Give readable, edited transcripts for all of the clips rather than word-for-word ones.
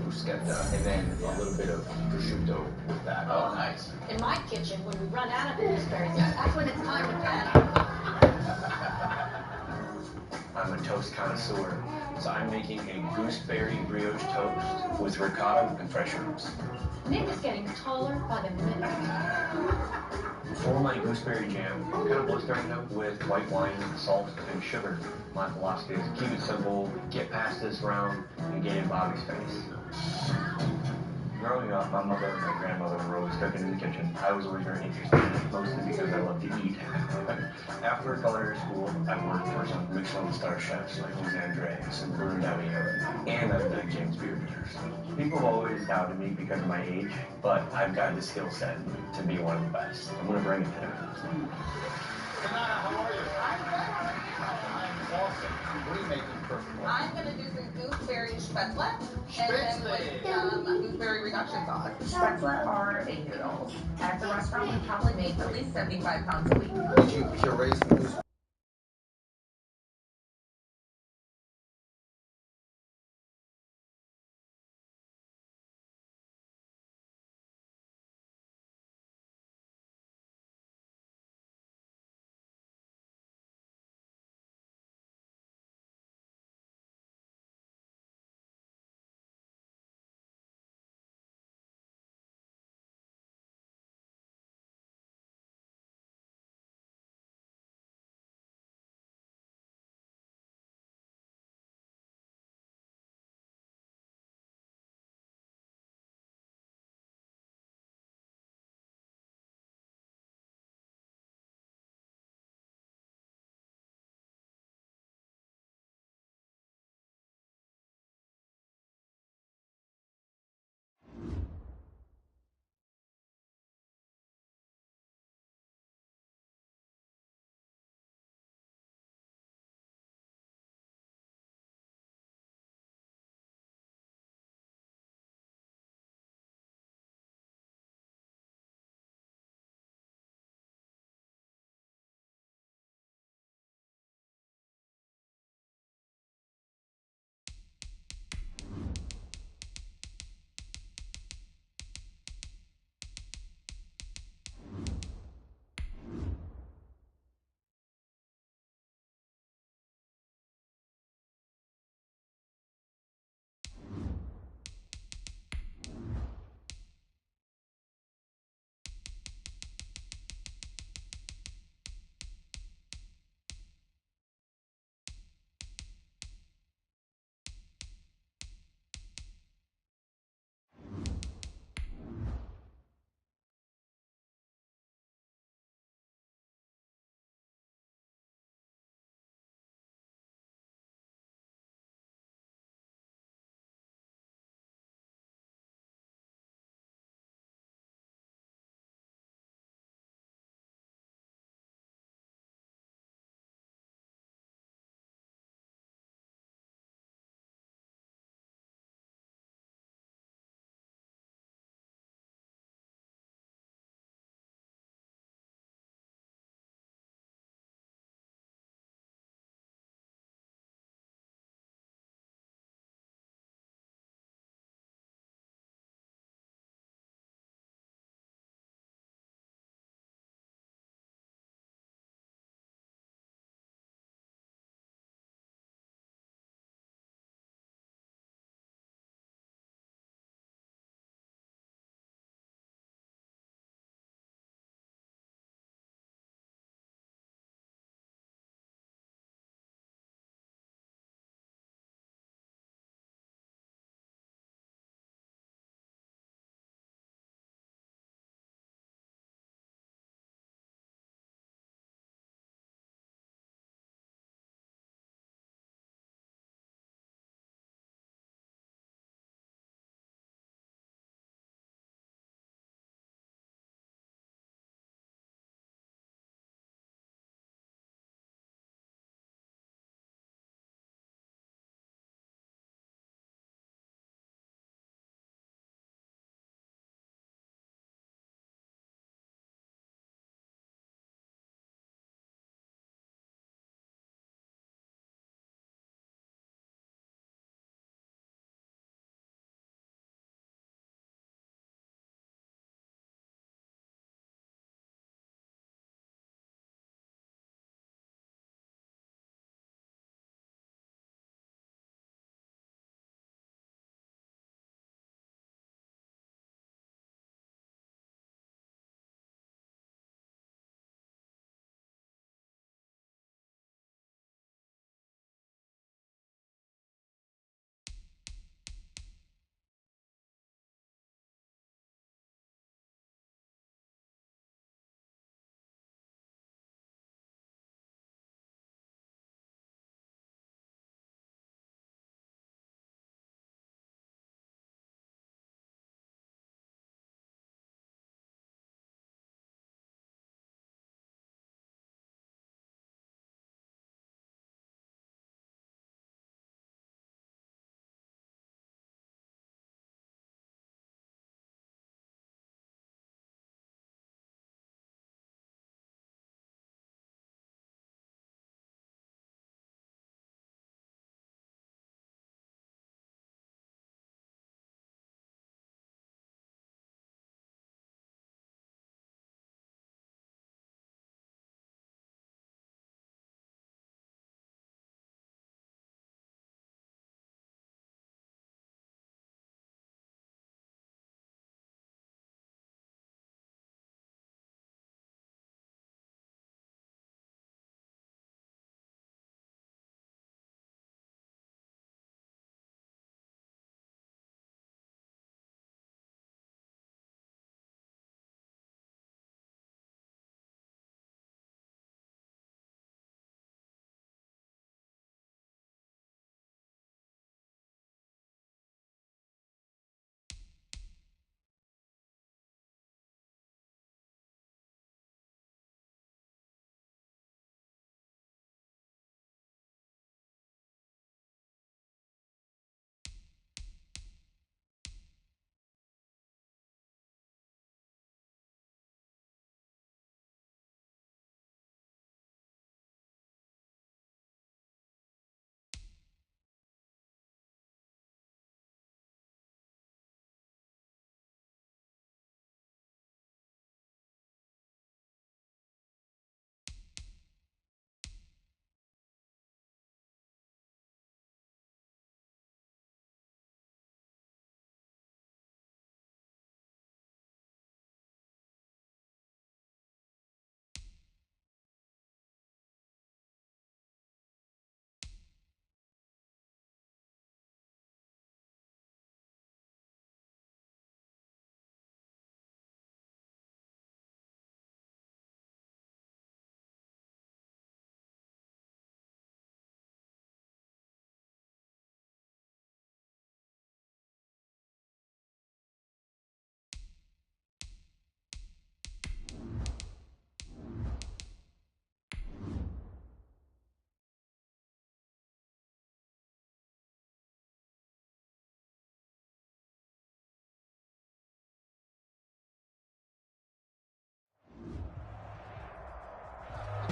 bruschetta, and then a little bit of prosciutto with that. Oh, nice. In my kitchen, when we run out of gooseberries, that's when it's time to panic. I'm a toast connoisseur, so I'm making a gooseberry brioche toast with ricotta and fresh herbs. Nick is getting taller by the minute. For my gooseberry jam, I'm kind of blistering them with white wine, salt, and sugar. My philosophy is keep it simple, get past this round, and get in Bobby's face. Growing up, my mother and my grandmother were always cooking in the kitchen. I was always very interested in it, mostly because I love to eat. After culinary school, I worked for some Michelin star chefs like Jose Andres and Bruno Davier, and I've done James Beard dinners. People have always doubted me because of my age, but I've got the skill set to be one of the best. I'm going to bring it to them. How are you? I'm awesome. What are you making first of all? I'm going to do some gooseberry spätzle and then with some gooseberry reduction sauce. Spätzle are egg noodles. At the restaurant, we probably make at least 75 pounds a week. Did you puree some gooseberry?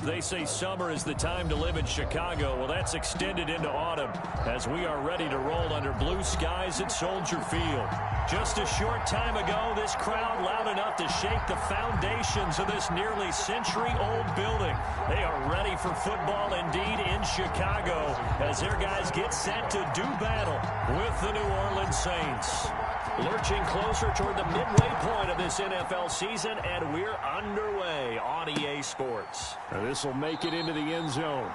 They say summer is the time to live in Chicago. Well, that's extended into autumn as we are ready to roll under blue skies at Soldier Field. Just a short time ago, this crowd loud enough to shake the foundations of this nearly century-old building. They are ready for football indeed in Chicago as their guys get set to do battle with the New Orleans Saints. Lurching closer toward the midway point of this NFL season, and we're underway on EA Sports. This will make it into the end zone.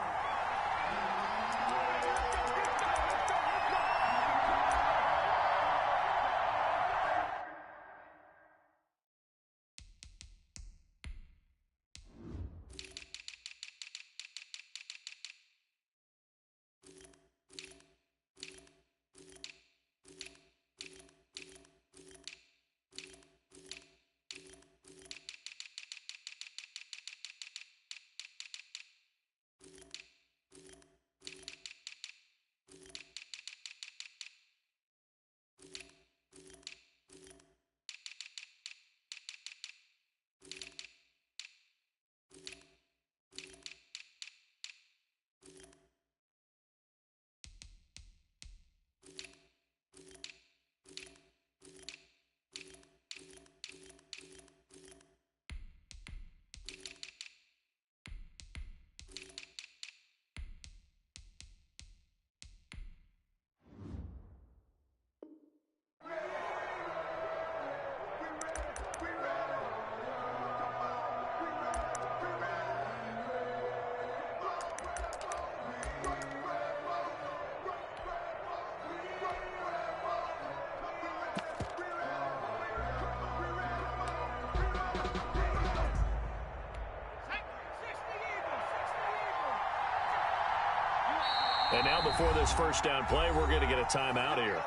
And now before this first down play, we're going to get a timeout here.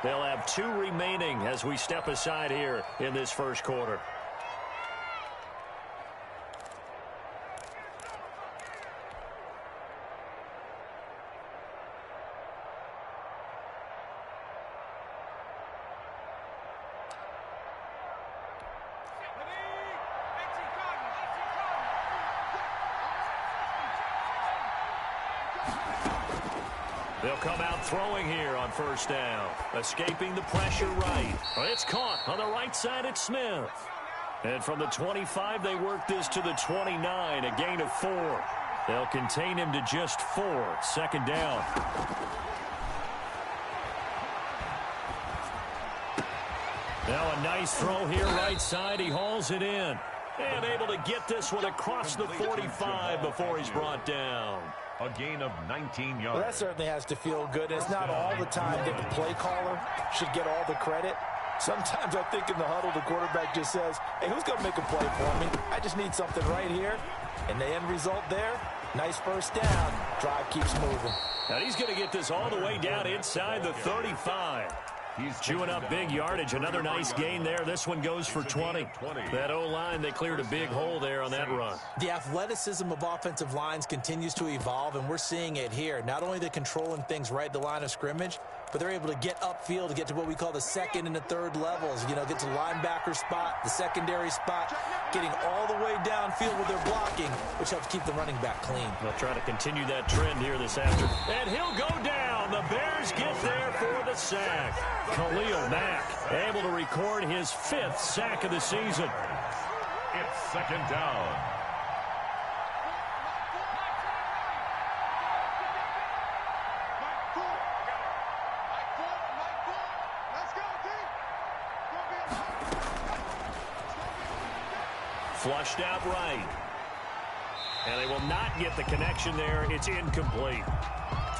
They'll have 2 remaining as we step aside here in this first quarter. They'll come out throwing here on first down. Escaping the pressure right. It's caught on the right side. It's Smith. And from the 25, they work this to the 29, a gain of 4. They'll contain him to just 4. Second down. Now a nice throw here right side. He hauls it in. And able to get this one across the 45 before he's brought down. A gain of 19 yards. Well, that certainly has to feel good. It's not all the time that the play caller should get all the credit. Sometimes I think in the huddle, the quarterback just says, hey, who's going to make a play for me? I just need something right here. And the end result there, nice first down. Drive keeps moving. Now he's going to get this all the way down inside the 35. He's chewing up big yardage. Another nice gain there. This one goes for 20. That O-line, they cleared a big hole there on that run. The athleticism of offensive lines continues to evolve, and we're seeing it here. Not only are they controlling things right at the line of scrimmage, but they're able to get upfield to get to what we call the second and the third levels. You know, get to the linebacker spot, the secondary spot, getting all the way downfield with their blocking, which helps keep the running back clean. They'll try to continue that trend here this afternoon. And he'll go down. The Bears get there for the sack. Khalil Mack able to record his 5th sack of the season. It's second down. Flushed out right. And they will not get the connection there. It's incomplete.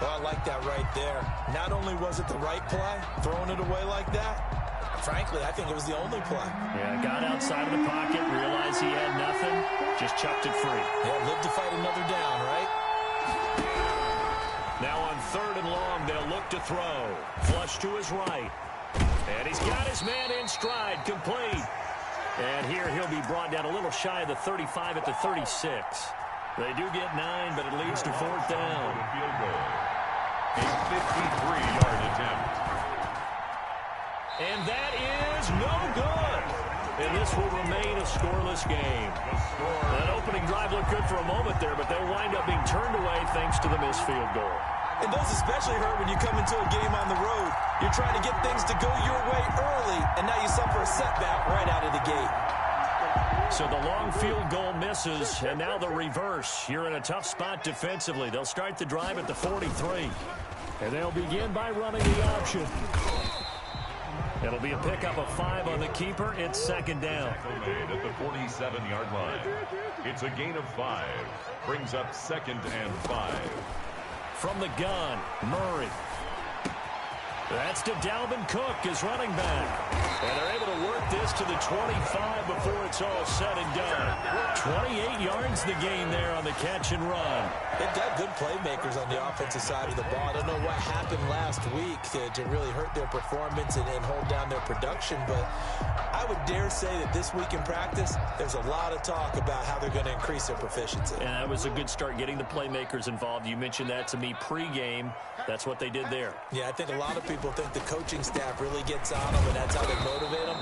Well, I like that right there. Not only was it the right play, throwing it away like that, frankly, I think it was the only play. Yeah, got outside of the pocket, realized he had nothing, just chucked it free. Yeah, live to fight another down, right? Now on 3rd and long, they'll look to throw. Flush to his right. And he's got his man in stride, complete. And here he'll be brought down a little shy of the 35 at the 36. They do get 9, but it leads to 4th down. Field goal. A 53-yard attempt. And that is no good. and this will remain a scoreless game. That opening drive looked good for a moment there, but they wind up being turned away thanks to the missed field goal. And those especially hurt when you come into a game on the road. You're trying to get things to go your way early, and now you suffer a setback right out of the gate. So the long field goal misses, and now the reverse. You're in a tough spot defensively. They'll start the drive at the 43. And they'll begin by running the option. It'll be a pickup of 5 on the keeper. It's second down. Made at the 47-yard line. It's a gain of 5. Brings up 2nd and 5. From the gun, Murray. That's to Dalvin Cook, his running back. And they're able to work this to the 25 before it's all said and done. 28 yards the gain there on the catch and run. They've got good playmakers on the offensive side of the ball. I don't know what happened last week to really hurt their performance and hold down their production, but I would dare say that this week in practice, there's a lot of talk about how they're going to increase their proficiency. And that was a good start, getting the playmakers involved. You mentioned that to me pregame. That's what they did there. Yeah, I think a lot of people think the coaching staff really gets on them, and that's how they motivate them.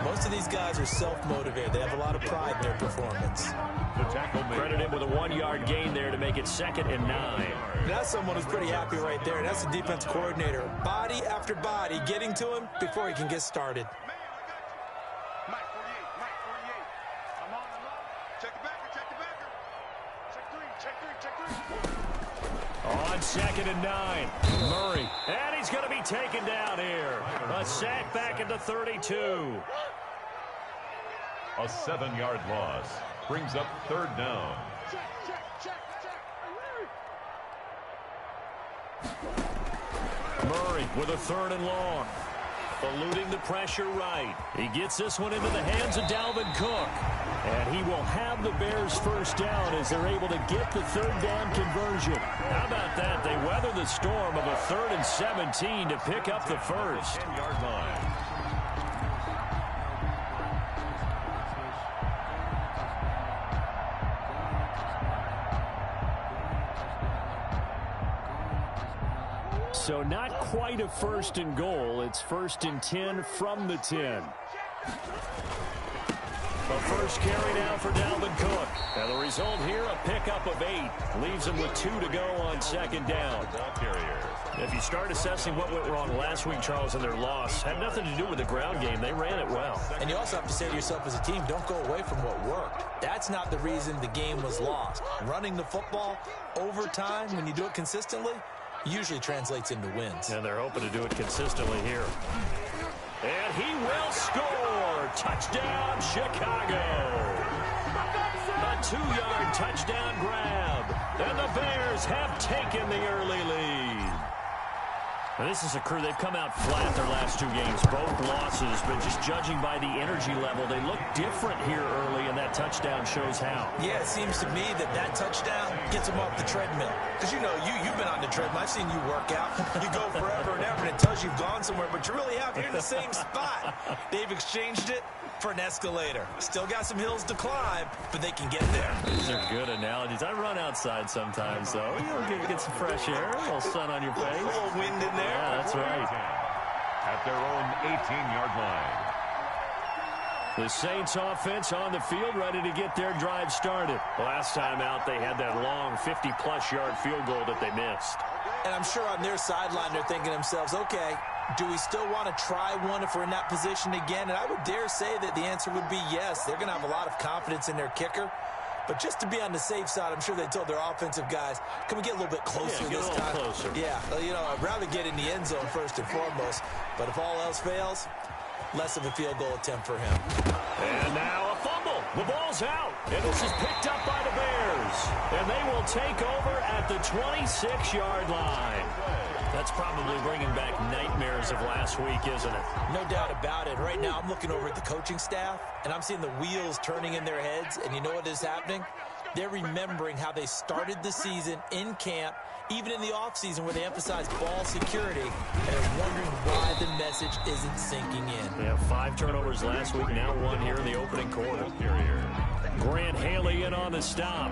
Most of these guys are self-motivated. They have a lot of pride in their performance. The tackle made. Credit him with a 1-yard gain there to make it 2nd and 9. That's someone who's pretty happy right there. That's the defense coordinator. Body after body getting to him before he can get started. On 2nd and 9, Murray. And he's going to be taken down here. A sack back at the 32. A 7-yard loss. Brings up 3rd down. Murray with a 3rd and long. Eluding the pressure right. He gets this one into the hands of Dalvin Cook. And he will have the Bears first down as they're able to get the 3rd down conversion. How about that? They weather the storm of a 3rd and 17 to pick up the first. 10-yard line. So not quite a 1st and goal. It's 1st and 10 from the 10. The first carry now for Dalvin Cook. And the result here, a pickup of 8. Leaves him with 2 to go on 2nd down. Ball carrier. If you start assessing what went wrong last week, Charles, in their loss, had nothing to do with the ground game. They ran it well. And you also have to say to yourself as a team, don't go away from what worked. That's not the reason the game was lost. Running the football over time, when you do it consistently, usually translates into wins. And they're hoping to do it consistently here. And he will score. Touchdown, Chicago. A 2-yard touchdown grab. And the Bears have taken the early lead. Now, this is a crew, they've come out flat their last 2 games, both losses, but just judging by the energy level, they look different here early, and that touchdown shows how. Yeah, it seems to me that touchdown gets them off the treadmill. Because, you know, you've been on the treadmill. I've seen you work out. You go forever and ever, and it tells you you've gone somewhere, but you really have. You're in the same spot. They've exchanged it for an escalator. Still got some hills to climb, but they can get there. These are good analogies. I run outside sometimes, though. You'll get some fresh air, a little sun on your face. A little wind in there. Yeah, that's right. At their own 18-yard line. The Saints offense on the field, ready to get their drive started. Last time out, they had that long 50-plus yard field goal that they missed. And I'm sure on their sideline, they're thinking to themselves, okay, do we still want to try one if we're in that position again? And I would dare say that the answer would be yes. They're going to have a lot of confidence in their kicker. But just to be on the safe side, I'm sure they told their offensive guys, can we get a little bit closer this time? Closer. Yeah, you know, I'd rather get in the end zone first and foremost. But if all else fails, less of a field goal attempt for him. And now a fumble. The ball's out. And this is picked up by the Bears. And they will take over at the 26-yard line. That's probably bringing back nightmares of last week, isn't it? No doubt about it. Right now, I'm looking over at the coaching staff, and I'm seeing the wheels turning in their heads. And you know what is happening? They're remembering how they started the season in camp, even in the offseason where they emphasized ball security, and they're wondering why the message isn't sinking in. They have 5 turnovers last week, now 1 here in the opening quarter. Grant Haley in on the stop.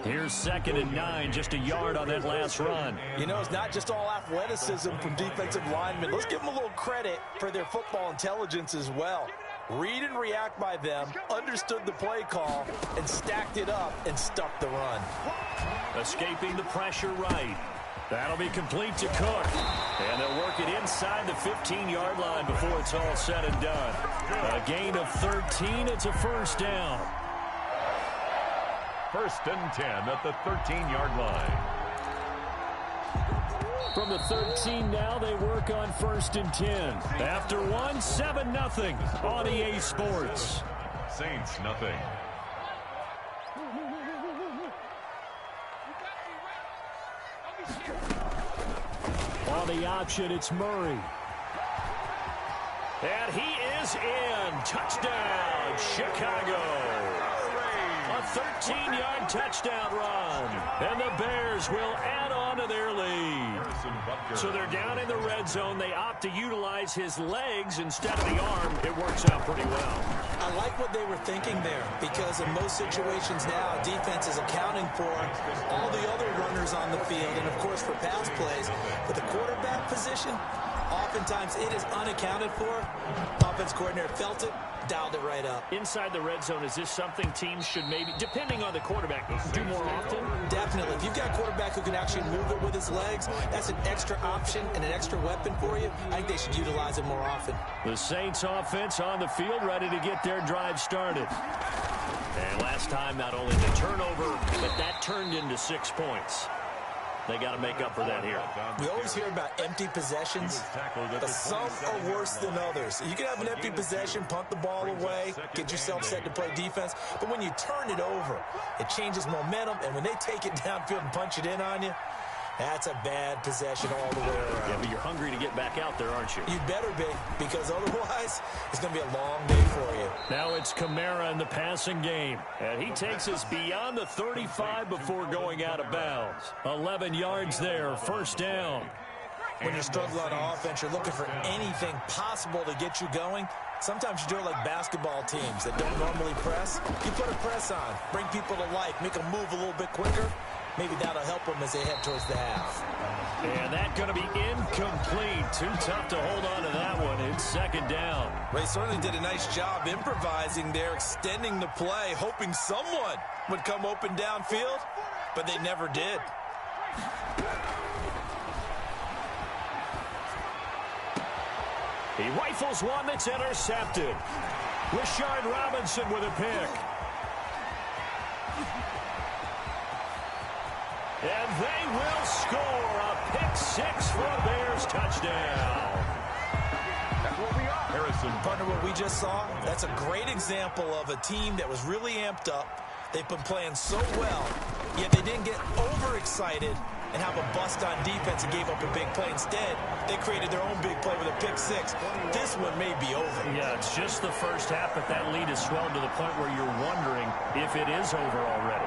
Here's 2nd and 9, just a yard on that last run. You know, it's not just all athleticism from defensive linemen. Let's give them a little credit for their football intelligence as well. Read and react by them, understood the play call, and stacked it up and stuck the run. Escaping the pressure right. That'll be complete to Cook. And they'll work it inside the 15-yard line before it's all said and done. A gain of 13. It's a first down. 1st and 10 at the 13-yard line. From the 13 now, they work on 1st and 10. After one, 7-0 on EA Sports. Saints nothing. On the option, it's Murray. And he is in. Touchdown, Chicago. A 13-yard touchdown run. And the Bears will add on to their lead. So they're down in the red zone. They opt to utilize his legs instead of the arm. It works out pretty well. I like what they were thinking there, because in most situations now, defense is accounting for all the other runners on the field, and, of course, for pass plays. But the quarterback position, oftentimes it is unaccounted for. Offense coordinator felt it, dialed it right up. Inside the red zone, is this something teams should maybe, depending on the quarterback, do more often? Definitely. If you've got a quarterback who can actually move it with his legs, that's an extra option and an extra weapon for you. I think they should utilize it more often. The Saints offense on the field, ready to get their drive started. And last time, not only the turnover, but that turned into 6 points. They got to make up for that here. We always hear about empty possessions, but some are worse than others. You can have an empty possession, punt the ball away, get yourself set to play defense, but when you turn it over, it changes momentum, and when they take it downfield and punch it in on you, that's a bad possession all the way around. Yeah, but you're hungry to get back out there, aren't you? You better be, because otherwise it's going to be a long day for you. Now it's Kamara in the passing game. And he takes us beyond the 35 before going out of bounds. 11 yards there, first down. When you're struggling on offense, you're looking for anything possible to get you going. Sometimes you do it like basketball teams that don't normally press. You put a press on, bring people to life, make them move a little bit quicker. Maybe that'll help them as they head towards the half. And that's going to be incomplete. Too tough to hold on to that one. It's second down. They certainly did a nice job improvising there, extending the play, hoping someone would come open downfield, but they never did. He rifles one that's intercepted. Rashard Robinson with a pick. And they will score a pick-6 for a Bears touchdown. That's what we are. Harrison. Partner, what we just saw, that's a great example of a team that was really amped up. They've been playing so well, yet they didn't get overexcited and have a bust on defense and gave up a big play. Instead, they created their own big play with a pick-6. This one may be over. Yeah, it's just the first half, but that lead has swelled to the point where you're wondering if it is over already.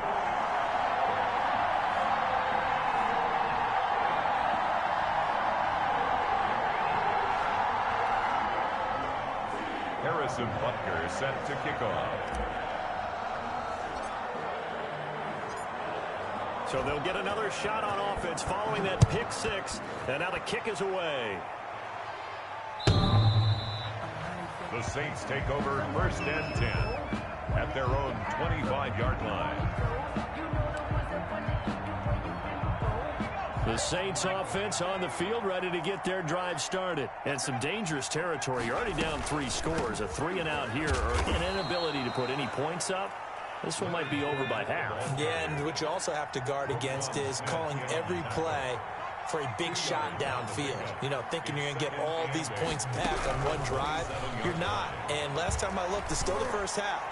Harrison Butker set to kick off. So they'll get another shot on offense following that pick-6, and now the kick is away. The Saints take over 1st and 10 at their own 25-yard line. The Saints offense on the field ready to get their drive started. And some dangerous territory. You're already down 3 scores. A 3-and-out here, or an inability to put any points up. This one might be over by half. Yeah, and what you also have to guard against is calling every play for a big shot downfield. You know, thinking you're going to get all these points back on one drive. You're not. And last time I looked, it's still the first half.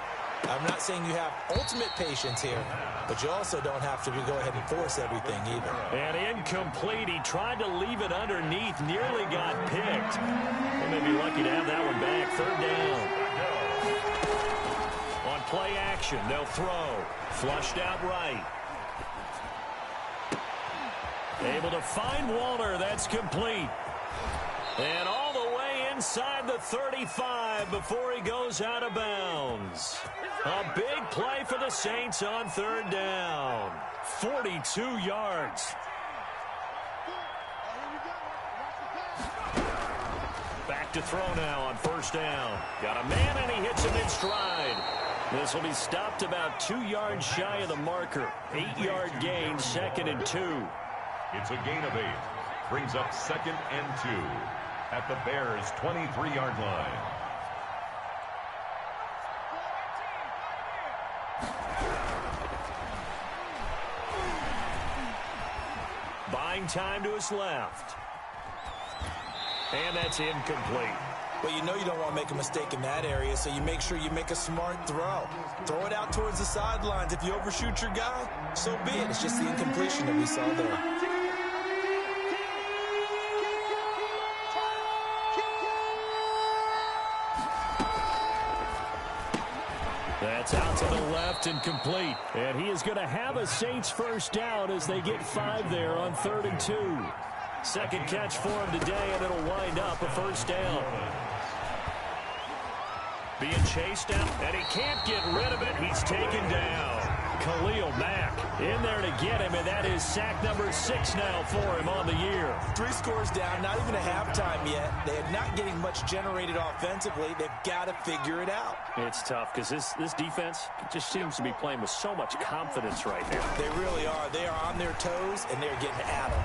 I'm not saying you have ultimate patience here, but you also don't have to go ahead and force everything either. And incomplete. He tried to leave it underneath. Nearly got picked. They may be lucky to have that one back. 3rd down. On play action, they'll throw. Flushed out right. Able to find Waller. That's complete. And all the way inside the 35 before he goes out of bounds. A big play for the Saints on 3rd down. 42 yards. Back to throw now on first down. Got a man, and he hits him in stride. This will be stopped about 2 yards shy of the marker. 8-yard gain, 2nd and 2. It's a gain of 8. Brings up 2nd and 2 at the Bears' 23-yard line. Buying time to his left. And that's incomplete. But you know you don't want to make a mistake in that area, so you make sure you make a smart throw. Throw it out towards the sidelines. If you overshoot your guy, so be it. It's just the incompletion that we saw there. That's out to the left and complete. And he is going to have a Saints first down as they get 5 there on 3rd and 2. Second catch for him today, and it'll wind up a first down. Being chased out, and he can't get rid of it. He's taken down. Khalil Mack in there to get him, and that is sack number 6 now for him on the year. 3 scores down, not even a halftime yet. They are not getting much generated offensively. They've got to figure it out. It's tough because this defense just seems to be playing with so much confidence right now. They really are. They are on their toes, and they're getting at them.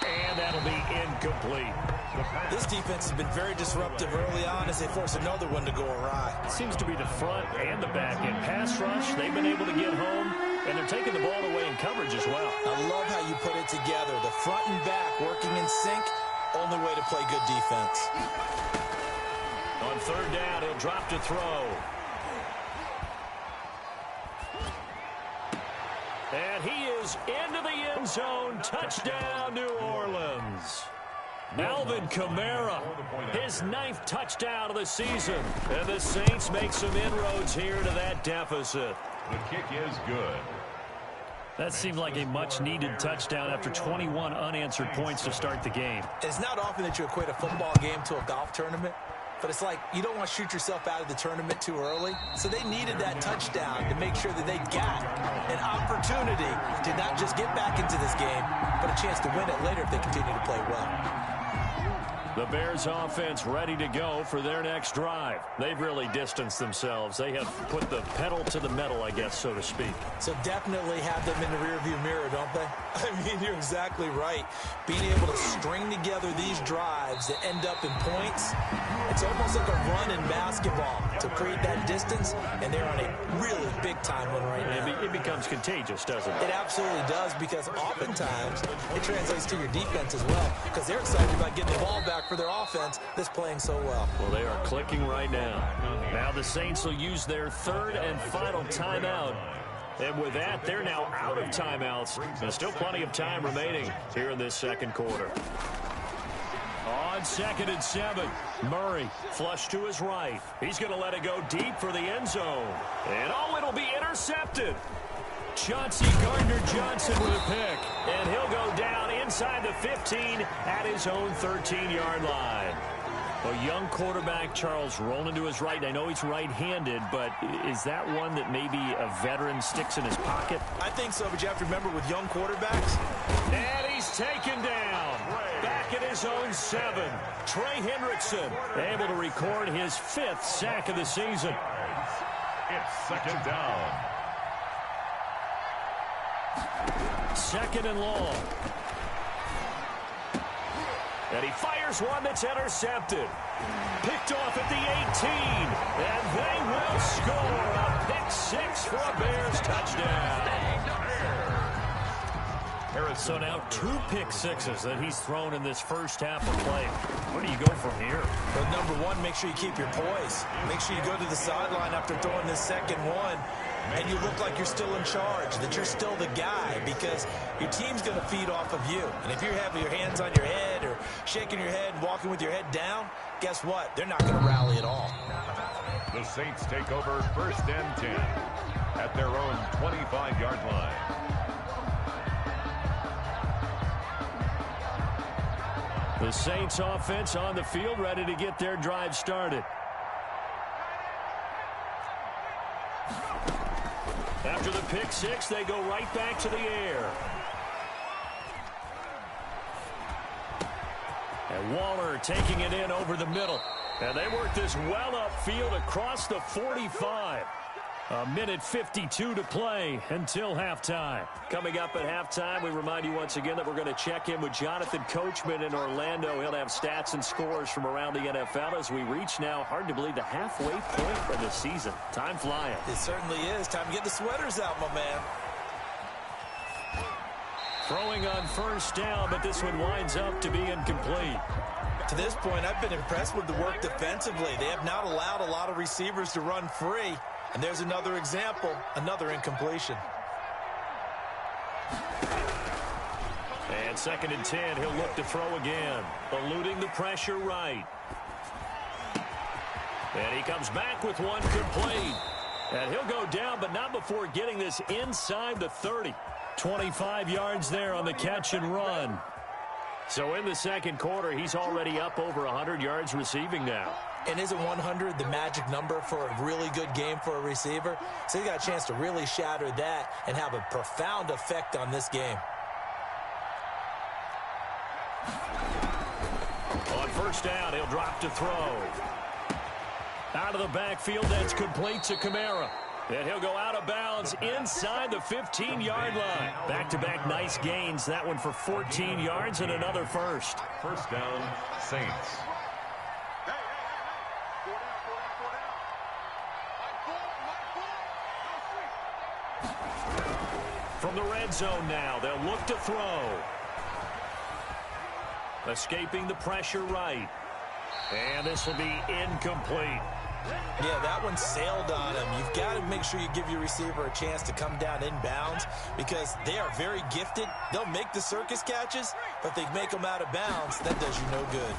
And that'll be incomplete. This defense has been very disruptive early on as they force another one to go awry. It seems to be the front and the back end. Pass rush, they've been able to get home, and they're taking the ball away in coverage as well. I love how you put it together. The front and back working in sync, only way to play good defense. On 3rd down, he'll drop to throw. And he is into the end zone. Touchdown, New Orleans. Alvin Kamara, his 9th touchdown of the season. And the Saints make some inroads here to that deficit. The kick is good. That seemed like a much-needed touchdown after 21 unanswered points to start the game. It's not often that you equate a football game to a golf tournament, but it's like you don't want to shoot yourself out of the tournament too early. So they needed that touchdown to make sure that they got an opportunity to not just get back into this game, but a chance to win it later if they continue to play well. The Bears offense ready to go for their next drive. They've really distanced themselves. They have put the pedal to the metal, I guess, so to speak. So definitely have them in the rearview mirror, don't they? I mean, you're exactly right. Being able to string together these drives that end up in points, it's almost like a run in basketball to create that distance, and they're on a really big-time one right now. It becomes contagious, doesn't it? It absolutely does, because oftentimes it translates to your defense as well, because they're excited about getting the ball back for their offense that's playing so well. Well, they are clicking right now. Now the Saints will use their 3rd and final timeout. And with that, they're now out of timeouts. There's still plenty of time remaining here in this second quarter. On 2nd and 7, Murray flush to his right. He's going to let it go deep for the end zone. And it'll be intercepted. Chauncey Gardner-Johnson with a pick. And he'll go down inside the 15 at his own 13-yard line. A young quarterback, Charles, rolling to his right. I know he's right-handed, but is that one that maybe a veteran sticks in his pocket? I think so, but you have to remember with young quarterbacks. And he's taken down. Back at his own 7. Trey Hendrickson able to record his 5th sack of the season. It's 2nd down. 2nd and long. And he fires one that's intercepted. Picked off at the 18. And they will score a pick 6 for a Bears touchdown. So now 2 pick sixes that he's thrown in this first half of play. Where do you go from here? But number one, make sure you keep your poise. Make sure you go to the sideline after throwing this second one, and you look like you're still in charge, that you're still the guy, because your team's going to feed off of you. And if you're having your hands on your head or shaking your head and walking with your head down, guess what? They're not going to rally at all. The Saints take over 1st and 10 at their own 25-yard line. The Saints offense on the field, ready to get their drive started. After the pick 6, they go right back to the air. And Waller taking it in over the middle. And they work this well upfield across the 45. A minute 52 to play until halftime. Coming up at halftime, we remind you once again that we're going to check in with Jonathan Coachman in Orlando. He'll have stats and scores from around the NFL as we reach now, hard to believe, the halfway point of the season. Time flying. It certainly is. Time to get the sweaters out, my man. Throwing on first down, but this one winds up to be incomplete. To this point, I've been impressed with the work defensively. They have not allowed a lot of receivers to run free. And there's another example, another incompletion. And 2nd and 10, he'll look to throw again. Eluding the pressure right. And he comes back with one complete. And he'll go down, but not before getting this inside the 30. 25 yards there on the catch and run. So in the second quarter, he's already up over 100 yards receiving now. And isn't 100 the magic number for a really good game for a receiver? So he's got a chance to really shatter that and have a profound effect on this game. On first down, he'll drop to throw. Out of the backfield, that's complete to Kamara. And he'll go out of bounds inside the 15-yard line. Back-to-back nice gains. That one for 14 yards and another first. First down, Saints. From the red zone now, they'll look to throw. Escaping the pressure right. And this will be incomplete. Yeah, that one sailed on him. You've got to make sure you give your receiver a chance to come down inbounds because they are very gifted. They'll make the circus catches, but if they make them out of bounds, that does you no good.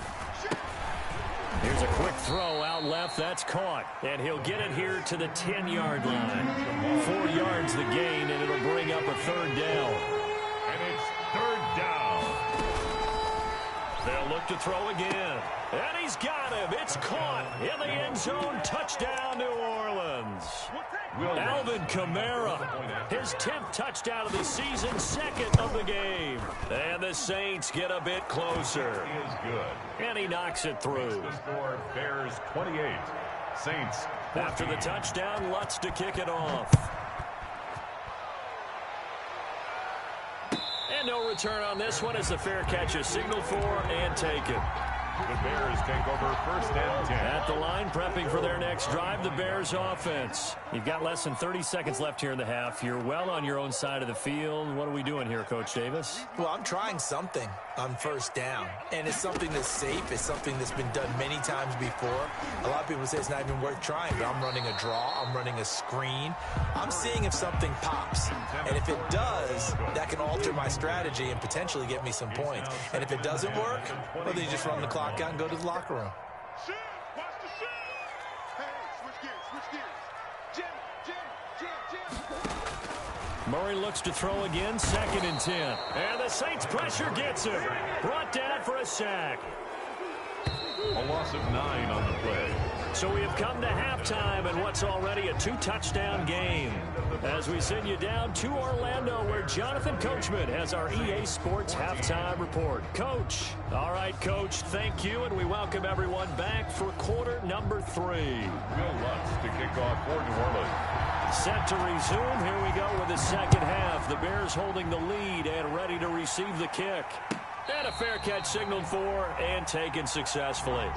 Here's a quick throw out left. That's caught. And he'll get it here to the 10-yard line. 4 yards the gain, and it'll bring up a third down. And it's third down. They'll look to throw again. And he's got him. It's caught in the end zone. Touchdown, New Orleans. Alvin Kamara, his 10th touchdown of the season, 2nd of the game. And the Saints get a bit closer. He is good. And he knocks it through. The score, Bears 28. Saints 14. After the touchdown, Lutz to kick it off. And no return on this one as the fair catch is signaled for and taken. The Bears take over first and 10. At the line, prepping for their next drive, the Bears offense. You've got less than 30 seconds left here in the half. You're well on your own side of the field. What are we doing here, Coach Davis? Well, I'm trying something on first down, and it's something that's safe. It's something that's been done many times before. A lot of people say it's not even worth trying, but I'm running a draw. I'm running a screen. I'm seeing if something pops, and if it does, that can alter my strategy and potentially get me some points. And if it doesn't work, well, then you just run the clock out and go to the locker room. Murray looks to throw again, 2nd and 10. And the Saints pressure gets him. Brought down for a sack. A loss of 9 on the play. So we have come to halftime and what's already a 2-touchdown game. As we send you down to Orlando where Jonathan Coachman has our EA Sports halftime report. Coach. All right, Coach, thank you, and we welcome everyone back for quarter number 3. Will Lutz to kick off for New Orleans. Set to resume. Here we go with the second half. The Bears holding the lead and ready to receive the kick. And a fair catch signaled for and taken successfully.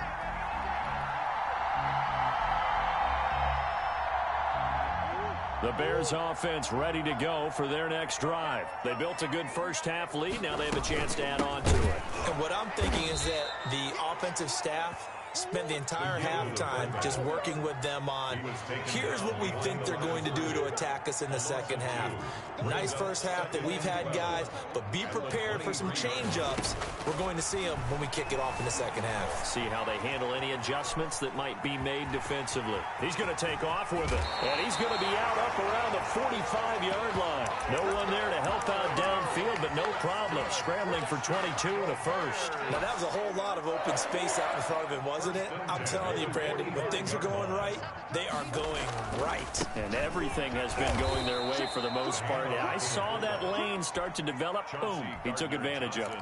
The Bears offense ready to go for their next drive. They built a good first half lead. Now they have a chance to add on to it. And what I'm thinking is that the offensive staff spent the entire halftime just working with them on here's what we think they're going to do to attack us in the second half. Nice first half that we've had, guys, but be prepared for some change-ups. We're going to see them when we kick it off in the second half. See how they handle any adjustments that might be made defensively. He's going to take off with it, and he's going to be out up around the 45-yard line. No one there to help out downfield, but no problem. Scrambling for 22 and a first. first. Now, that was a whole lot of open space out in front of him, wasn't it? I'm telling you, Brandon, when things are going right, they are going right. And everything has been going their way for the most part. I saw that lane start to develop. Boom. He took advantage of it.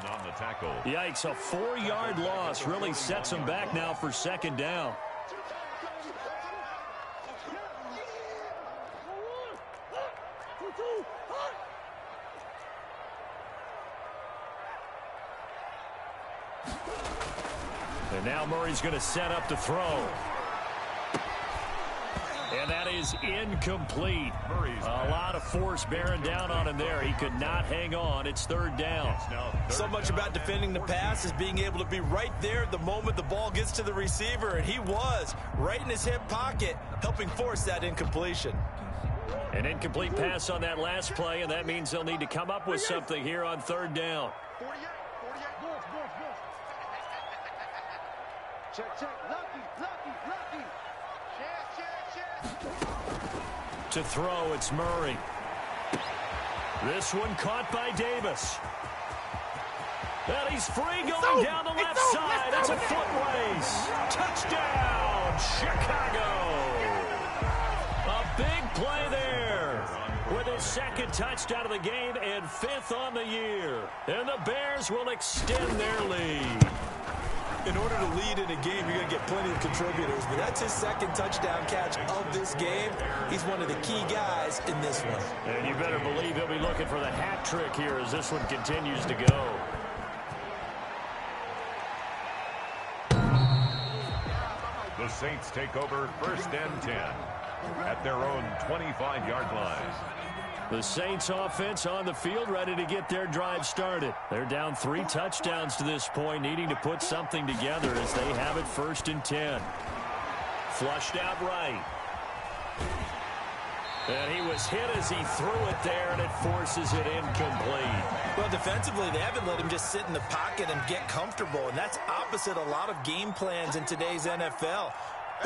Yikes, a 4-yard loss really sets him back now for second down. And now Murray's going to set up to throw. And that is incomplete. A lot of force bearing down on him there. He could not hang on. It's third down. So much about defending the pass is being able to be right there at the moment the ball gets to the receiver. And he was right in his hip pocket, helping force that incompletion. An incomplete pass on that last play, and that means they'll need to come up with something here on third down. To throw, it's Murray. This one caught by Davis. And he's free going down the left side. It's a foot race. Touchdown, Chicago. A big play there with his second touchdown of the game and 5th on the year. And the Bears will extend their lead. In order to lead in a game, you're going to get plenty of contributors, but that's his second touchdown catch of this game. He's one of the key guys in this one. And you better believe he'll be looking for the hat trick here as this one continues to go. The Saints take over 1st and 10 at their own 25-yard line. The Saints offense on the field, ready to get their drive started. They're down 3 touchdowns to this point, needing to put something together as they have it 1st and 10. Flushed out right. And he was hit as he threw it there, and it forces it incomplete. Well, defensively, they haven't let him just sit in the pocket and get comfortable, and that's opposite a lot of game plans in today's NFL.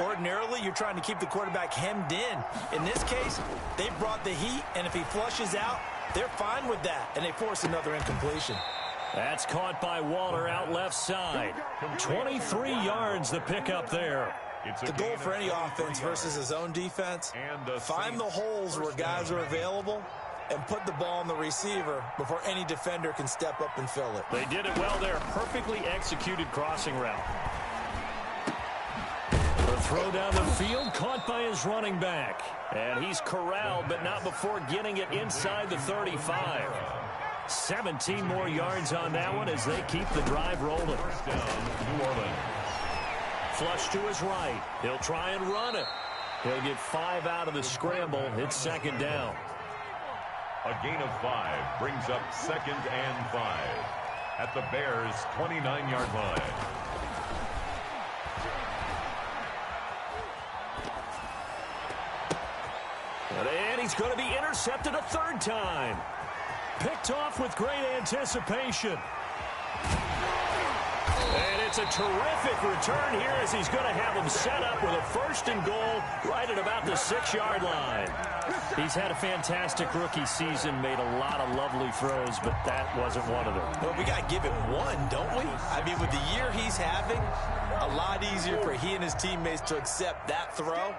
Ordinarily, you're trying to keep the quarterback hemmed in. In this case, they brought the heat, and if he flushes out, they're fine with that, and they force another incompletion. That's caught by Waller out left side. 23 yards the pickup there. The goal for any offense versus his own defense, find the holes where guys are available and put the ball on the receiver before any defender can step up and fill it. They did it well there. Perfectly executed crossing route. The throw down the field, caught by his running back. And he's corralled, but not before getting it inside the 35. 17 more yards on that one as they keep the drive rolling. New Orleans. Flush to his right. He'll try and run it. He'll get 5 out of the scramble. It's second down. A gain of 5 brings up 2nd and 5 at the Bears' 29-yard line. And he's going to be intercepted a 3rd time. Picked off with great anticipation. And it's a terrific return here as he's going to have him set up with a 1st and goal right at about the 6-yard line. He's had a fantastic rookie season, made a lot of lovely throws, but that wasn't one of them. Well, we got to give him one, don't we? I mean, with the year he's having, a lot easier for he and his teammates to accept that throw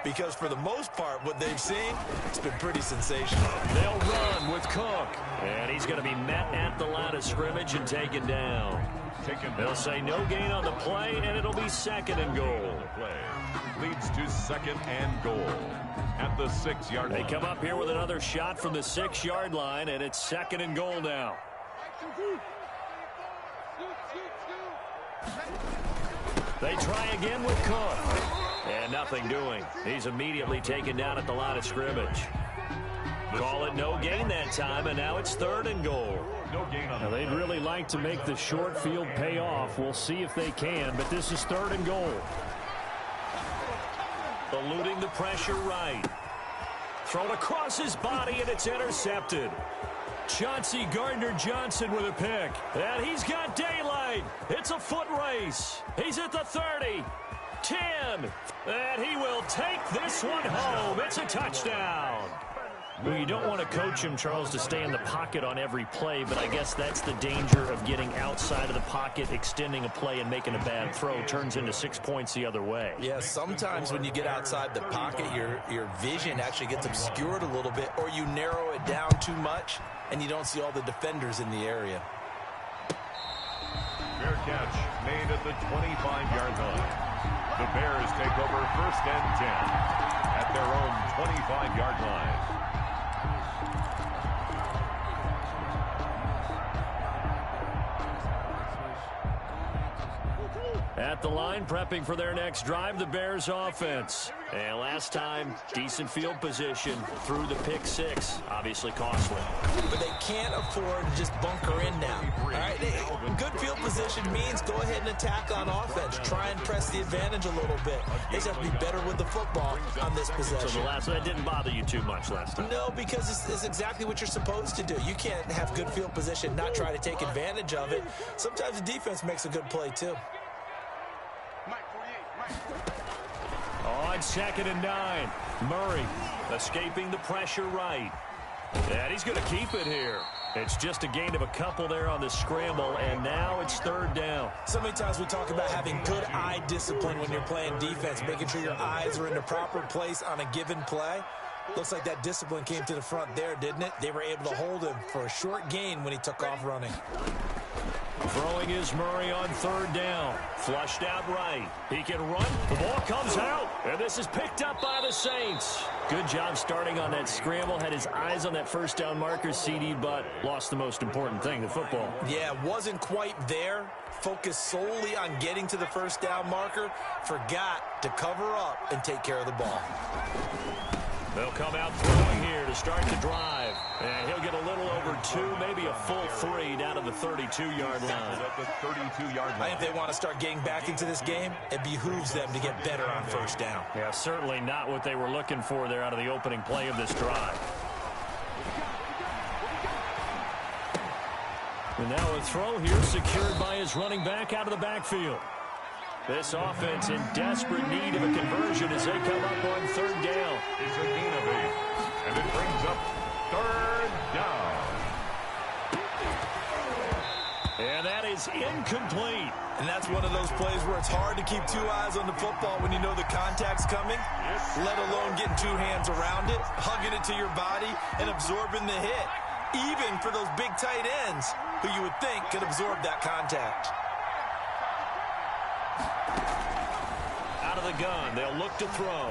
because for the most part, what they've seen, it's been pretty sensational. They'll run with Cook, and he's going to be met at the line of scrimmage and taken down. They'll say no gain on the play, and it'll be 2nd and goal. Leads to 2nd and goal at the 6-yard line. They come up here with another shot from the 6-yard line, and it's 2nd and goal now. They try again with Cook. And nothing doing. He's immediately taken down at the line of scrimmage. Call it no gain that time, and now it's 3rd and goal. No gain on now, they'd really like to make the short field pay off. We'll see if they can, but this is 3rd and goal. Eluding the pressure right. Thrown across his body, and it's intercepted. Chauncey Gardner-Johnson with a pick. And he's got daylight. It's a foot race. He's at the 30. 10. And he will take this one home. It's a touchdown. Well, you don't want to coach him, Charles, to stay in the pocket on every play, but I guess that's the danger of getting outside of the pocket, extending a play, and making a bad throw. Turns into 6 points the other way. Yeah, sometimes when you get outside the pocket, your vision actually gets obscured a little bit, or you narrow it down too much, and you don't see all the defenders in the area. Fair catch made at the 25-yard line. The Bears take over 1st and 10 at their own 25-yard line. At the line, prepping for their next drive, the Bears offense. And last time, decent field position through the pick 6. Obviously costly. But they can't afford to just bunker in now. All right? Good field position means go ahead and attack on offense. Try and press the advantage a little bit. They just have to be better with the football on this possession. So that didn't bother you too much last time? No, because it's exactly what you're supposed to do. You can't have good field position, not try to take advantage of it. Sometimes the defense makes a good play, too. On 2nd and 9, Murray escaping the pressure right. And he's going to keep it here. It's just a gain of a couple there on the scramble, and now it's 3rd down. So many times we talk about having good eye discipline when you're playing defense, making sure your eyes are in the proper place on a given play. Looks like that discipline came to the front there, didn't it? They were able to hold him for a short gain when he took off running. Throwing is Murray on 3rd down. Flushed out right. He can run. The ball comes out. And this is picked up by the Saints. Good job starting on that scramble. Had his eyes on that 1st down marker, CD, but lost the most important thing, the football. Yeah, wasn't quite there. Focused solely on getting to the 1st down marker. Forgot to cover up and take care of the ball. They'll come out throwing here to start the drive. And he'll get a little over 2, maybe a full 3 down to the 32-yard line. At the 32-yard line. I think they want to start getting back into this game. It behooves them to get better on 1st down. Yeah, certainly not what they were looking for there out of the opening play of this drive. And now a throw here secured by his running back out of the backfield. This offense in desperate need of a conversion as they come up on 3rd down. It's a gain of 8, and it brings up 3rd down. And that is incomplete. And that's one of those plays where it's hard to keep 2 eyes on the football when you know the contact's coming, let alone getting 2 hands around it, hugging it to your body, and absorbing the hit, even for those big tight ends who you would think could absorb that contact. Out of the gun, they'll look to throw.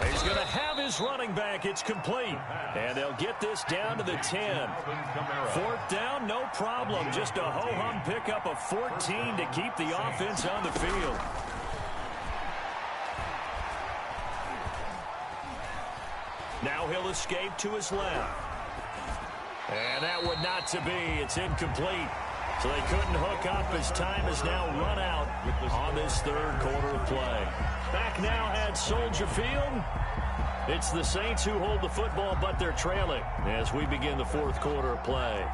He's going to have his running back. It's complete. And they'll get this down to the 10. 4th down, no problem. Just a ho-hum pickup of 14 to keep the offense on the field. Now he'll escape to his left. And that would not to be. It's incomplete. So they couldn't hook up as time has now run out on this 3rd quarter of play. Back now at Soldier Field. It's the Saints who hold the football, but they're trailing as we begin the 4th quarter of play.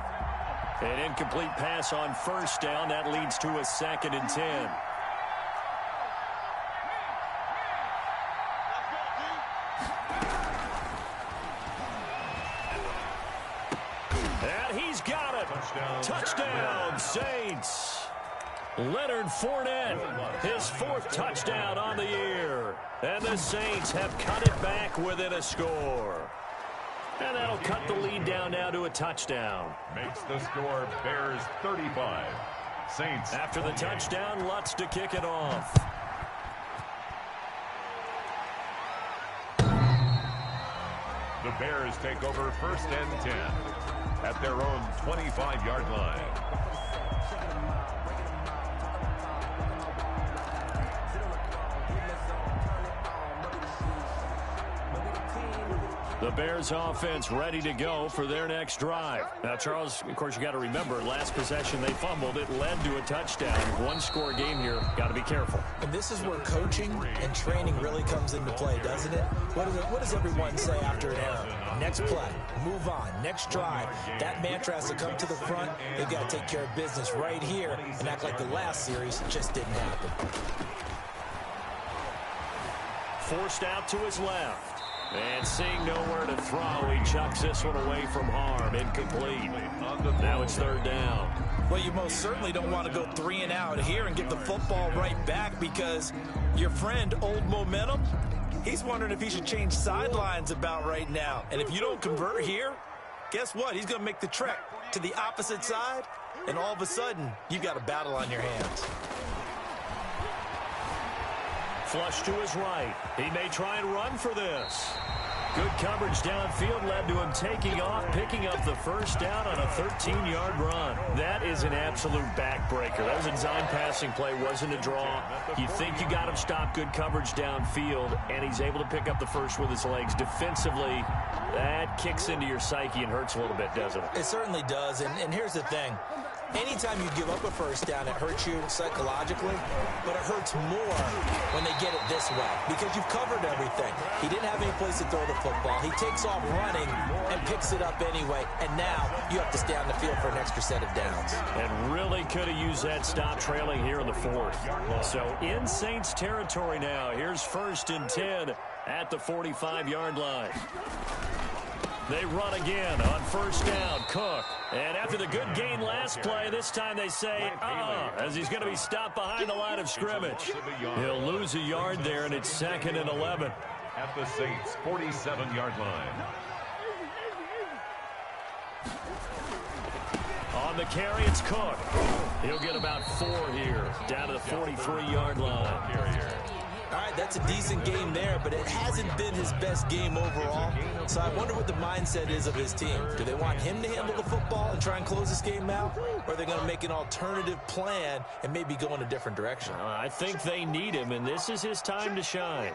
An incomplete pass on 1st down. That leads to a 2nd and 10. And he's got it. Touchdown, Saints. Leonard Fournette, his 4th touchdown on the year. And the Saints have cut it back within a score. And that'll cut the lead down now to a touchdown. Makes the score Bears 35. Saints. After the touchdown, Lutz to kick it off. The Bears take over 1st and 10 at their own 25-yard line. The Bears offense ready to go for their next drive. Now, Charles, of course, you got to remember, last possession they fumbled. It led to a touchdown. 1-score game here. Got to be careful. And this is where coaching and training really comes into play, doesn't it? What does everyone say after an error? Next play, move on, next drive. That mantra has to come to the front. They've got to take care of business right here and act like the last series just didn't happen. forced out to his left. And seeing nowhere to throw, he chucks this one away from harm. Incomplete. Now it's third down. Well, you most certainly don't want to go 3 and out here and get the football right back, because your friend, Old Momentum, he's wondering if he should change sidelines about right now. And if you don't convert here, guess what? He's going to make the trek to the opposite side, and all of a sudden, you've got a battle on your hands. Flush to his right. He may try and run for this. Good coverage downfield led to him taking off, picking up the first down on a 13-yard run. That is an absolute backbreaker. That was a design passing play, wasn't a draw. You think you got him stopped, good coverage downfield, and he's able to pick up the first with his legs. Defensively, that kicks into your psyche and hurts a little bit, doesn't it? It certainly does, and here's the thing. Anytime you give up a first down, it hurts you psychologically, but it hurts more when they get it this way, because you've covered everything. He didn't have any place to throw the football. He takes off running and picks it up anyway, and now you have to stay on the field for an extra set of downs. And really could have used that stop trailing here in the fourth. So in Saints territory now. Here's 1st and 10 at the 45-yard line. They run again on 1st down. Cook. And after the good gain last play, this time they say, as he's going to be stopped behind the line of scrimmage. He'll lose a yard there, and it's 2nd and 11. At the Saints' 47-yard line. On the carry, it's Cook. He'll get about 4 here, down to the 43-yard line. All right, that's a decent game there, but it hasn't been his best game overall. So I wonder what the mindset is of his team. Do they want him to handle the football and try and close this game out? Or are they going to make an alternative plan and maybe go in a different direction? I think they need him, and this is his time to shine.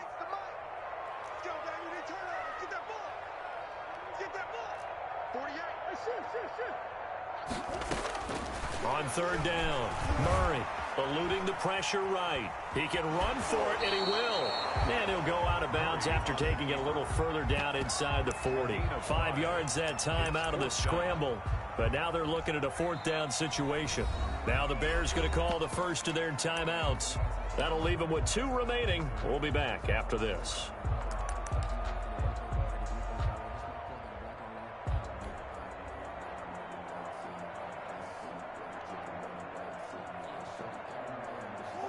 On 3rd down, Murray eluding the pressure right. He can run for it, and he will. And he'll go out of bounds after taking it a little further down inside the 40. 5 yards that time out of the scramble. But now they're looking at a 4th down situation. Now the Bears going to call the first of their timeouts. That'll leave them with 2 remaining. We'll be back after this.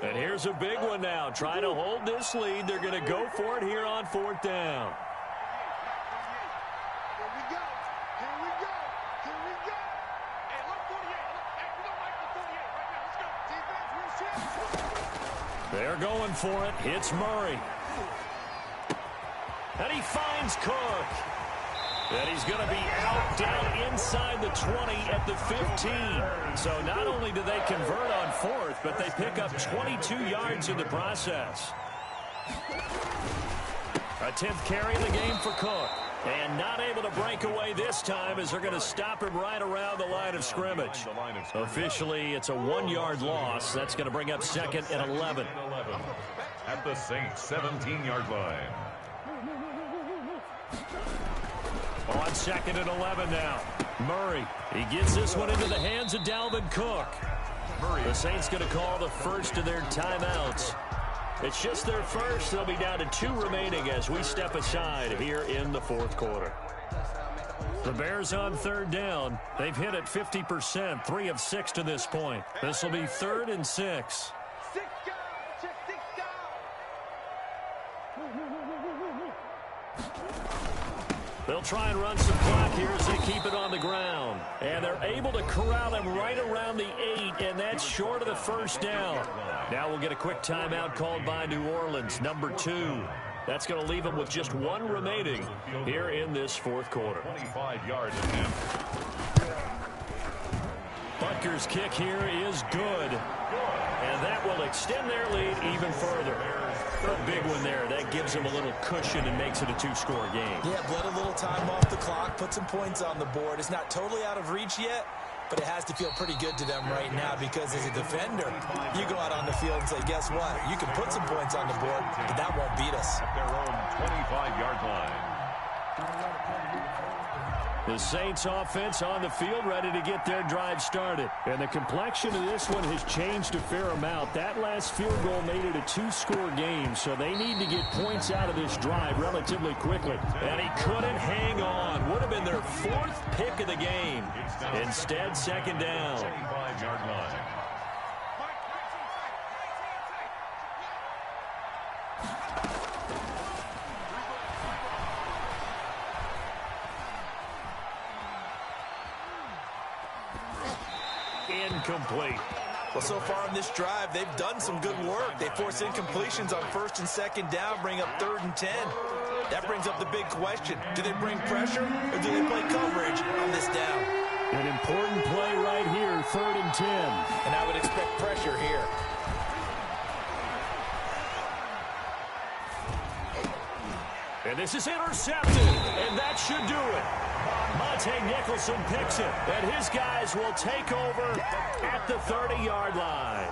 And here's a big one now. Trying to hold this lead. They're going to go for it here on 4th down. Here we go. Here we go. Here we go. Hey, look, 48. Hey, we don't like the 48 right now. Let's go. Defense, real shit. They're going for it. Hits Murray. And he finds Cook. And he's going to be out down inside the 20 at the 15. So not only do they convert on 4th, but they pick up 22 yards in the process. A 10th carry of the game for Cook. And not able to break away this time as they're going to stop him right around the line of scrimmage. Officially, it's a 1-yard loss. That's going to bring up 2nd and 11. At the Saints' 17-yard line. On 2nd and 11 now. Murray, he gets this one into the hands of Dalvin Cook. The Saints going to call the first of their timeouts. It's just their first. They'll be down to 2 remaining as we step aside here in the 4th quarter. The Bears on 3rd down. They've hit it 50%, 3 of 6 to this point. This will be 3rd and 6. They'll try and run some clock here as they keep it on the ground. And they're able to corral him right around the 8, and that's short of the first down. Now we'll get a quick timeout called by New Orleans, number 2. That's going to leave them with just 1 remaining here in this 4th quarter. 25 yards attempt. Butker's kick here is good. And that will extend their lead even further. A big one there. That gives them a little cushion and makes it a 2-score game. Yeah, bled a little time off the clock, put some points on the board. It's not totally out of reach yet, but it has to feel pretty good to them right now because as a defender, you go out on the field and say, guess what? You can put some points on the board, but that won't beat us. At their own 25-yard line. The Saints offense on the field, ready to get their drive started. And the complexion of this one has changed a fair amount. That last field goal made it a two-score game, so they need to get points out of this drive relatively quickly. And he couldn't hang on. Would have been their fourth pick of the game. Instead, second down. 25-yard line. Incomplete. Well, so far on this drive, they've done some good work. They force incompletions on first and second down, bring up 3rd and 10. That brings up the big question. Do they bring pressure or do they play coverage on this down? An important play right here, 3rd and 10. And I would expect pressure here. And this is intercepted, and that should do it. Monte Nicholson picks it, and his guys will take over at the 30-yard line.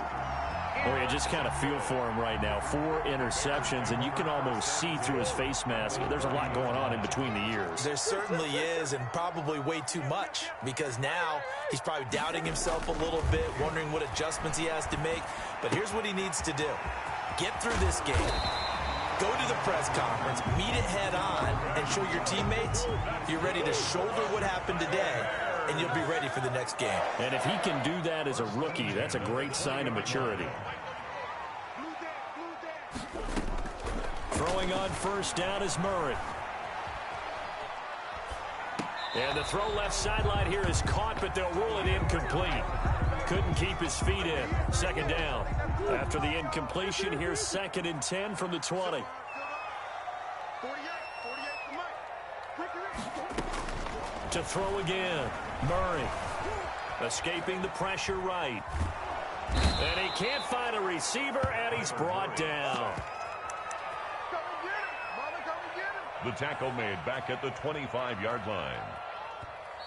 Oh, you just kind of feel for him right now. 4 interceptions, and you can almost see through his face mask. There's a lot going on in between the ears. There certainly is, and probably way too much, because now he's probably doubting himself a little bit, wondering what adjustments he has to make. But here's what he needs to do. Get through this game. Go to the press conference, meet it head on, and show your teammates you're ready to shoulder what happened today, and you'll be ready for the next game. And if he can do that as a rookie, that's a great sign of maturity. Throwing on first down is Murray. And the throw left sideline here is caught, but they'll rule it incomplete. Couldn't keep his feet in. Second down. After the incompletion, here's 2nd and 10 from the 20. 48 To throw again. Murray escaping the pressure right. And he can't find a receiver, and he's brought down. The tackle made back at the 25-yard line.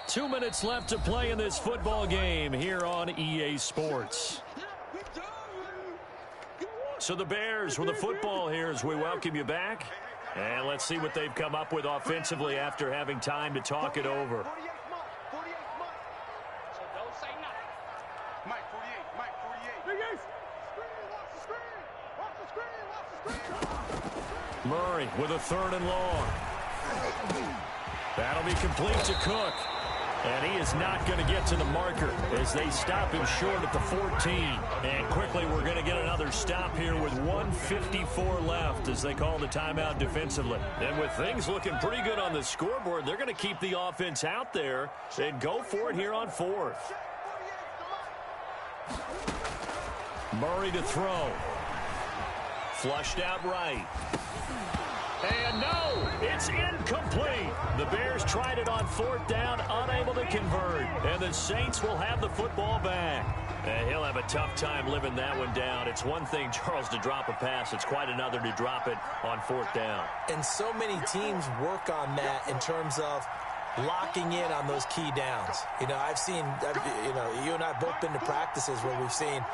2 minutes left to play in this football game here on EA Sports. So the Bears with the football here as we welcome you back. And let's see what they've come up with offensively after having time to talk it over. 48 Mike. So don't say nothing. Mike 48. Watch the screen. Murray with a 3rd and long. That'll be complete to Cook. And he is not going to get to the marker as they stop him short at the 14. And quickly we're going to get another stop here with 1:54 left as they call the timeout defensively. And with things looking pretty good on the scoreboard, they're going to keep the offense out there and go for it here on 4th. Murray to throw. Flushed out right. And no, it's incomplete. The Bears tried it on 4th down, unable to convert. And the Saints will have the football back. And he'll have a tough time living that one down. It's one thing, Charles, to drop a pass. It's quite another to drop it on 4th down. And so many teams work on that in terms of locking in on those key downs. You know, you and I have both been to practices where we've seen,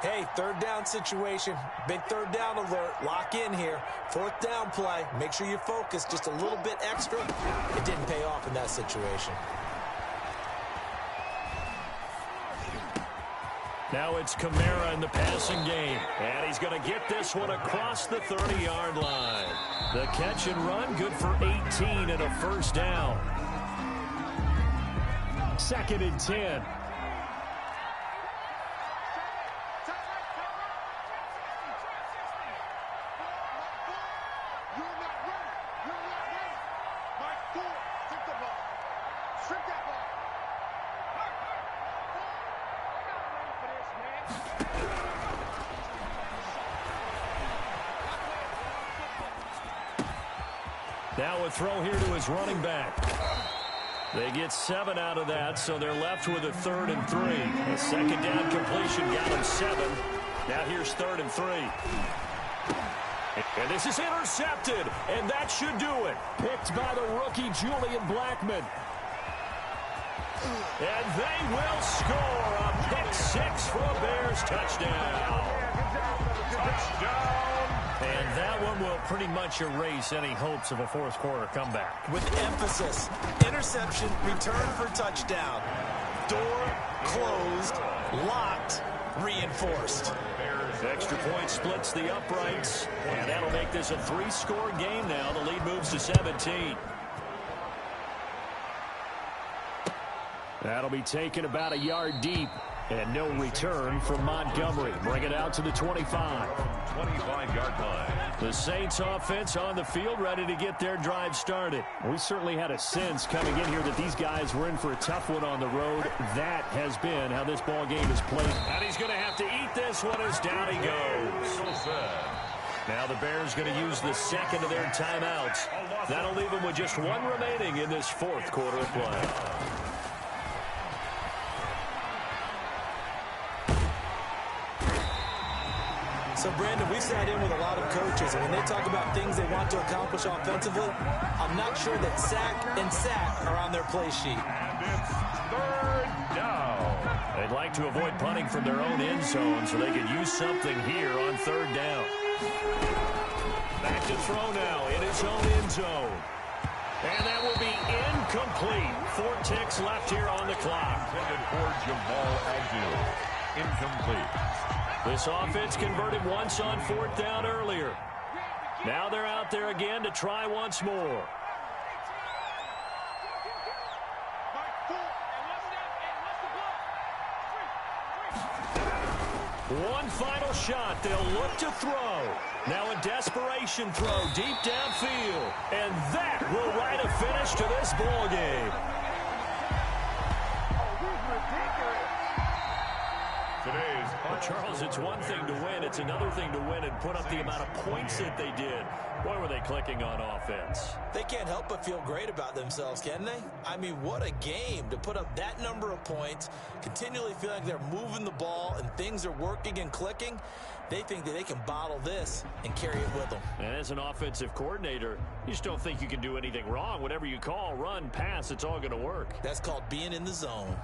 hey, 3rd down situation, big 3rd down alert, lock in here, 4th down play, make sure you focus just a little bit extra. It didn't pay off in that situation. Now it's Kamara in the passing game, and he's going to get this one across the 30-yard line. The catch and run, good for 18 and a 1st down. 2nd and 10. Now a throw here to his running back. They get 7 out of that, so they're left with a 3rd and 3. A 2nd down completion got him 7. Now here's 3rd and 3. And this is intercepted, and that should do it. Picked by the rookie Julian Blackmon. And they will score a pick 6 for a Bears touchdown. Touchdown. And that one will pretty much erase any hopes of a fourth quarter comeback. With emphasis, interception, return for touchdown. Door closed, locked, reinforced. Extra point splits the uprights, and that'll make this a 3-score game now. The lead moves to 17. That'll be taken about a yard deep, and no return from Montgomery. Bring it out to the 25. 25-yard line. The Saints offense on the field, ready to get their drive started. We certainly had a sense coming in here that these guys were in for a tough one on the road. That has been how this ball game is played. And he's going to have to eat this one as down he goes. Now the Bears going to use the second of their timeouts. That'll leave them with just one remaining in this fourth quarter of play. So, Brandon, we've sat in with a lot of coaches, and when they talk about things they want to accomplish offensively, I'm not sure that sack and sack are on their play sheet. And it's third down. They'd like to avoid punting from their own end zone so they could use something here on third down. Back to throw now in his own end zone. And that will be incomplete. 4 ticks left here on the clock. Intended for Jamal Agnew. Incomplete. This offense converted once on 4th down earlier. Now they're out there again to try once more. One final shot. They'll look to throw. Now a desperation throw deep downfield. And that will write a finish to this ball game. Well, Charles, it's one thing to win. It's another thing to win and put up the amount of points that they did. Boy, were they clicking on offense. They can't help but feel great about themselves, can they? I mean, what a game to put up that number of points, continually feel like they're moving the ball and things are working and clicking. They think that they can bottle this and carry it with them. And as an offensive coordinator, you just don't think you can do anything wrong. Whatever you call, run, pass, it's all going to work. That's called being in the zone.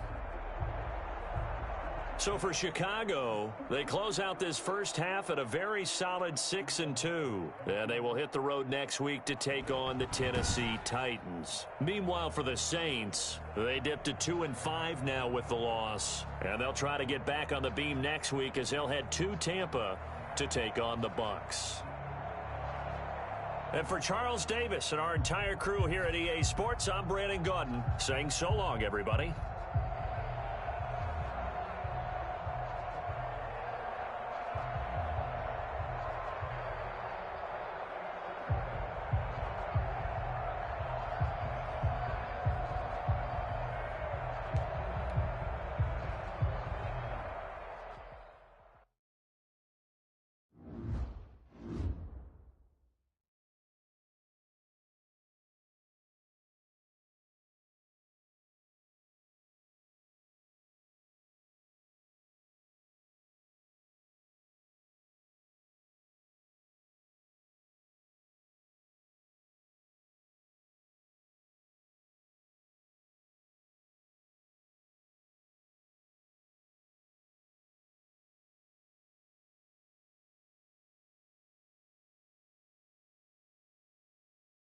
So for Chicago, they close out this first half at a very solid 6-2. And they will hit the road next week to take on the Tennessee Titans. Meanwhile, for the Saints, they dipped to 2-5 now with the loss. And they'll try to get back on the beam next week as they'll head to Tampa to take on the Bucs. And for Charles Davis and our entire crew here at EA Sports, I'm Brandon Gaudin saying so long, everybody.